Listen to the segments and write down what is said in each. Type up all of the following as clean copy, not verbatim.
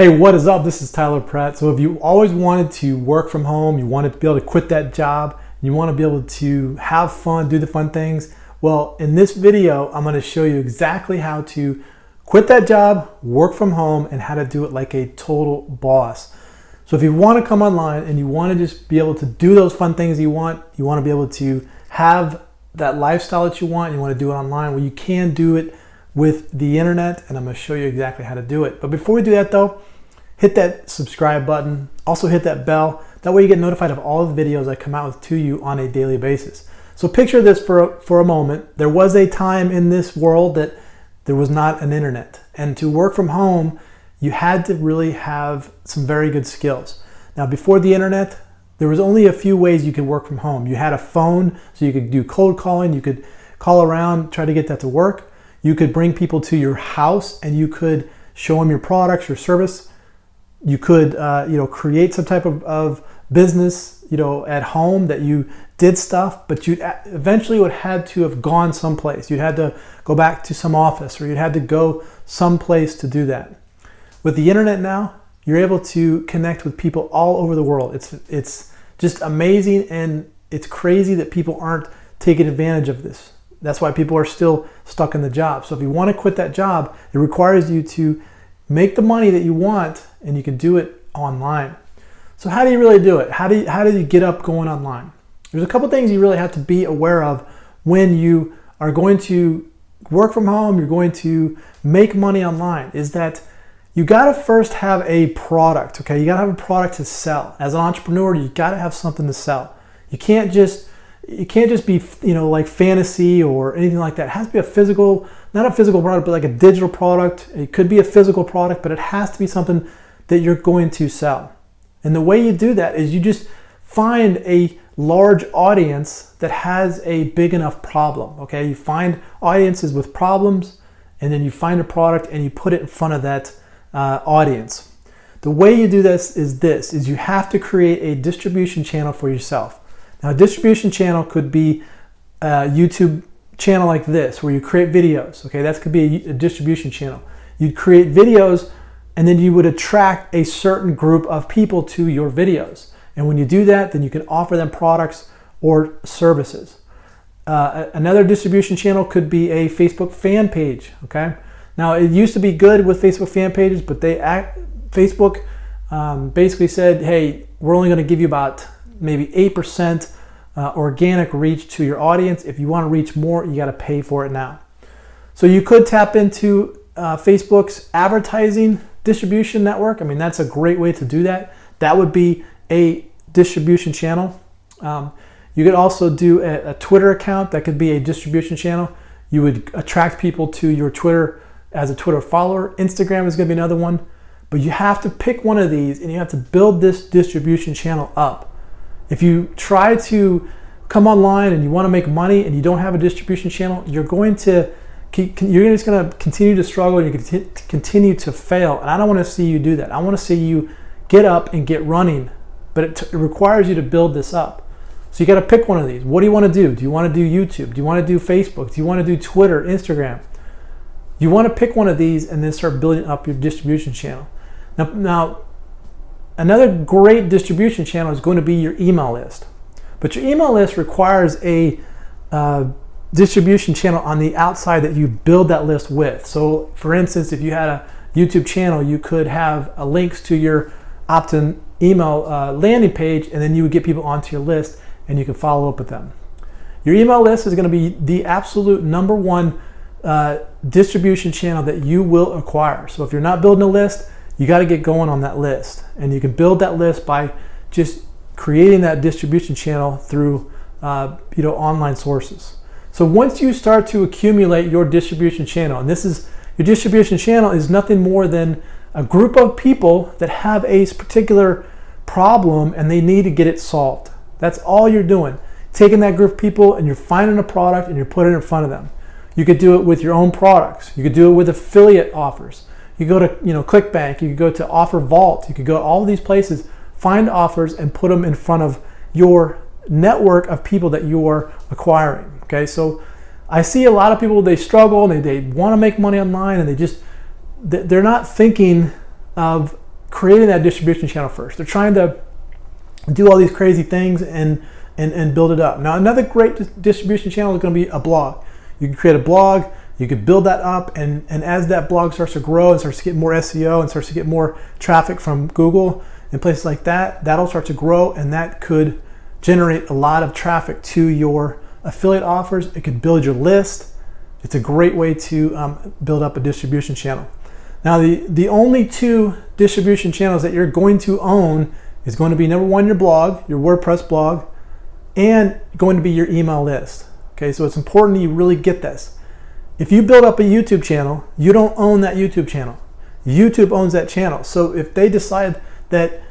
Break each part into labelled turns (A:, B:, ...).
A: Hey, what is up? This is Tyler Pratt. So if you always wanted to work from home, you wanted to be able to quit that job, you want to be able to have fun, do the fun things, well, in this video, I'm going to show you exactly how to quit that job, work from home, and how to do it like a total boss. So if you want to come online and you want to just be able to do those fun things you want to be able to have that lifestyle that you want to do it online, well, you can do it with the internet, and I'm going to show you exactly how to do it. But before we do that though, hit that subscribe button, also hit that bell. That way you get notified of all the videos I come out with to you on a daily basis. So picture this for a moment. There was a time in this world that there was not an internet, and to work from home, you had to really have some very good skills. Now before the internet, there was only a few ways you could work from home. You had a phone, so you could do cold calling, you could call around, try to get that to work. You could bring people to your house and you could show them your products, your service. You could create some type of business at home that you did stuff, but you eventually would had to have gone someplace. You'd had to go back to some office, or you'd had to go someplace to do that. With the internet now, you're able to connect with people all over the world. It's just amazing, and it's crazy that people aren't taking advantage of this. That's why people are still stuck in the job. So if you want to quit that job, it requires you to make the money that you want, and you can do it online. So how do you really do it? How do you get up going online? There's a couple things you really have to be aware of when you are going to work from home, you're going to make money online, is that you gotta first have a product, okay? You gotta have a product to sell. As an entrepreneur, you gotta have something to sell. You can't just be, like fantasy or anything like that. It has to be a physical, not a physical product, but like a digital product. It could be a physical product, but it has to be something that you're going to sell. And the way you do that is you just find a large audience that has a big enough problem, okay? You find audiences with problems, and then you find a product and you put it in front of that audience. The way you do this is you have to create a distribution channel for yourself. Now, a distribution channel could be a YouTube channel like this, where you create videos, okay? That could be a distribution channel. You'd create videos, and then you would attract a certain group of people to your videos. And when you do that, then you can offer them products or services. Another distribution channel could be a Facebook fan page, okay? Now, it used to be good with Facebook fan pages, but Facebook basically said, hey, we're only gonna give you about maybe 8% organic reach to your audience. If you want to reach more, you got to pay for it now. So you could tap into Facebook's advertising distribution network. I mean, that's a great way to do that. That would be a distribution channel. You could also do a Twitter account. That could be a distribution channel. You would attract people to your Twitter as a Twitter follower. Instagram is going to be another one. But you have to pick one of these, and you have to build this distribution channel up. If you try to come online and you want to make money and you don't have a distribution channel, you're just going to continue to struggle, and you're going to continue to fail. And I don't want to see you do that. I want to see you get up and get running, but it requires you to build this up. So you got to pick one of these. What do you want to do? Do you want to do YouTube? Do you want to do Facebook? Do you want to do Twitter, Instagram? You want to pick one of these and then start building up your distribution channel. Now, another great distribution channel is going to be your email list. But your email list requires a distribution channel on the outside that you build that list with. So for instance, if you had a YouTube channel, you could have links to your opt-in email landing page, and then you would get people onto your list and you can follow up with them. Your email list is going to be the absolute number one distribution channel that you will acquire. So if you're not building a list, you got to get going on that list, and you can build that list by just creating that distribution channel through online sources. So once you start to accumulate your distribution channel, and your distribution channel is nothing more than a group of people that have a particular problem and they need to get it solved. That's all you're doing. Taking that group of people and you're finding a product and you're putting it in front of them. You could do it with your own products. You could do it with affiliate offers. You go to ClickBank, you could go to Offer Vault, you could go to all of these places, find offers and put them in front of your network of people that you are acquiring. Okay, so I see a lot of people, they struggle and they want to make money online, and they're not thinking of creating that distribution channel first. They're trying to do all these crazy things and build it up. Now, another great distribution channel is going to be a blog. You can create a blog, you could build that up, and as that blog starts to grow and starts to get more SEO and starts to get more traffic from Google and places like that, that'll start to grow, and that could generate a lot of traffic to your affiliate offers. It could build your list. It's a great way to build up a distribution channel. Now, the only two distribution channels that you're going to own is going to be, number one, your blog, your WordPress blog, and going to be your email list. Okay, so it's important that you really get this. If you build up a YouTube channel, you don't own that YouTube channel. YouTube owns that channel. So if they decide that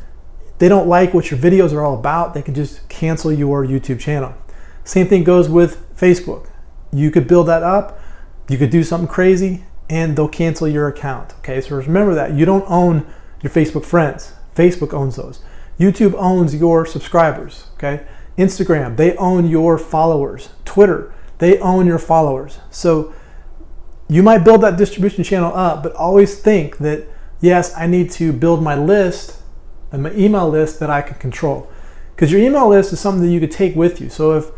A: they don't like what your videos are all about, they can just cancel your YouTube channel. Same thing goes with Facebook. You could build that up, you could do something crazy, and they'll cancel your account. Okay, so remember that. You don't own your Facebook friends. Facebook owns those. YouTube owns your subscribers. Okay, Instagram, they own your followers. Twitter, they own your followers. So you might build that distribution channel up, but always think that, yes, I need to build my list and my email list that I can control. Because your email list is something that you could take with you. So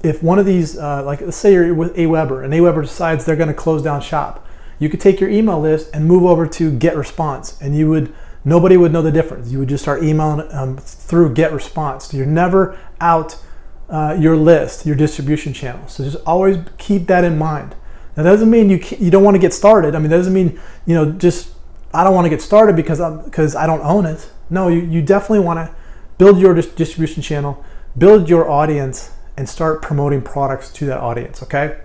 A: if one of these, like let's say you're with Aweber, and Aweber decides they're going to close down shop, you could take your email list and move over to GetResponse, and nobody would know the difference. You would just start emailing through GetResponse. So you're never out your list, your distribution channel. So just always keep that in mind. That doesn't mean you don't want to get started. I mean, that doesn't mean, just I don't want to get started because I don't own it. No, you definitely want to build your distribution channel, build your audience, and start promoting products to that audience, okay?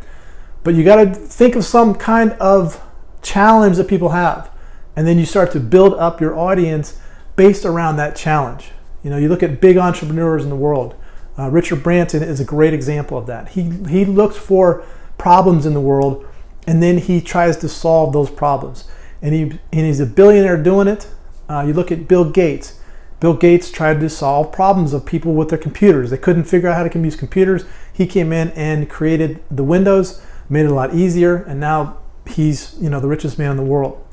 A: But you got to think of some kind of challenge that people have, and then you start to build up your audience based around that challenge. You look at big entrepreneurs in the world. Richard Branson is a great example of that. He looks for problems in the world, and then he tries to solve those problems. And he's a billionaire doing it. You look at Bill Gates. Bill Gates tried to solve problems of people with their computers. They couldn't figure out how to use computers. He came in and created the Windows, made it a lot easier, and now he's the richest man in the world.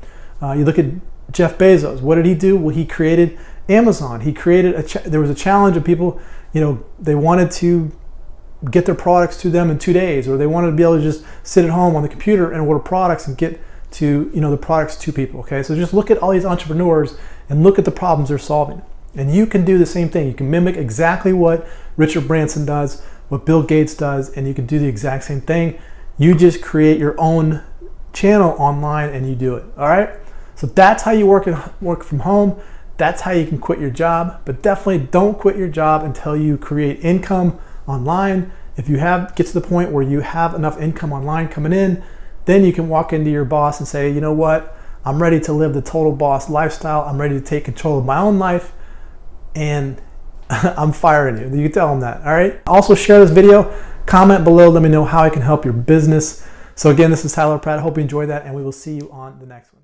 A: You look at Jeff Bezos. What did he do? Well, he created Amazon. He created there was a challenge of people, they wanted to get their products to them in 2 days, or they wanted to be able to just sit at home on the computer and order products and get to the products to people. Okay, so just look at all these entrepreneurs and look at the problems they're solving, and you can do the same thing. You can mimic exactly what Richard Branson does, what Bill Gates does, and you can do the exact same thing. You just create your own channel online and you do it. All right, so that's how you work from home. That's how you can quit your job. But definitely don't quit your job until you create income online. If you get to the point where you have enough income online coming in, then you can walk into your boss and say, you know what, I'm ready to live the total boss lifestyle. I'm ready to take control of my own life, and I'm firing you. You can tell them that, all right? Also share this video, comment below, let me know how I can help your business. So again, this is Tyler Pratt. I hope you enjoyed that, and we will see you on the next one.